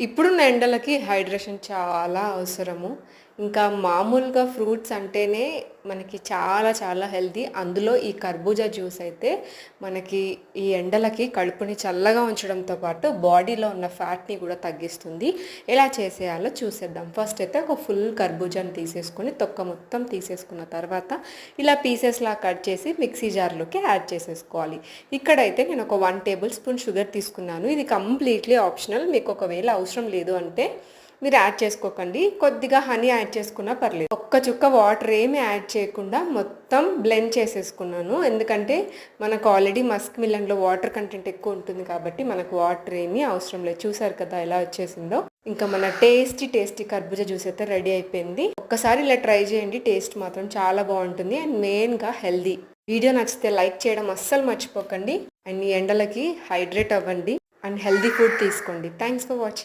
ఇప్పుడున్న ఎండలకి హైడ్రేషన్ చాలా అవసరము. ఇంకా మామూలుగా ఫ్రూట్స్ అంటేనే మనకి చాలా చాలా హెల్తీ. అందులో ఈ కర్బూజా జ్యూస్ అయితే మనకి ఈ ఎండలకి కడుపుని చల్లగా ఉంచడంతో పాటు బాడీలో ఉన్న ఫ్యాట్ని కూడా తగ్గిస్తుంది. ఎలా చేసేయాలో చూసేద్దాం. ఫస్ట్ అయితే ఒక ఫుల్ కర్బూజాని తీసేసుకొని తొక్క మొత్తం తీసేసుకున్న తర్వాత ఇలా పీసెస్లా కట్ చేసి మిక్సీ జార్లోకి యాడ్ చేసేసుకోవాలి. ఇక్కడైతే నేను ఒక 1 టేబుల్ స్పూన్ షుగర్ తీసుకున్నాను. ఇది కంప్లీట్లీ ఆప్షనల్. మీకు ఒకవేళ అవసరం లేదు అంటే మీరు యాడ్ చేసుకోకండి. కొద్దిగా హనీ యాడ్ చేసుకున్నా పర్లేదు. ఒక్క చుక్క వాటర్ ఏమి యాడ్ చేయకుండా మొత్తం బ్లెండ్ చేసేసుకున్నాను. ఎందుకంటే మనకు ఆల్రెడీ మస్క్ మిలన్లో వాటర్ కంటెంట్ ఎక్కువ ఉంటుంది కాబట్టి మనకు వాటర్ ఏమీ అవసరం లేదు. చూసారు కదా ఎలా వచ్చేసిందో. ఇంకా మన టేస్టీ కర్బూజా జ్యూస్ అయితే రెడీ అయిపోయింది. ఒక్కసారి ఇలా ట్రై చేయండి. టేస్ట్ మాత్రం చాలా బాగుంటుంది అండ్ మెయిన్గా హెల్దీ. వీడియో నచ్చితే లైక్ చేయడం అస్సలు మర్చిపోకండి. అండ్ ఈ ఎండలకి హైడ్రేట్ అవ్వండి అండ్ హెల్దీ ఫుడ్ తీసుకోండి. Thanks for watching.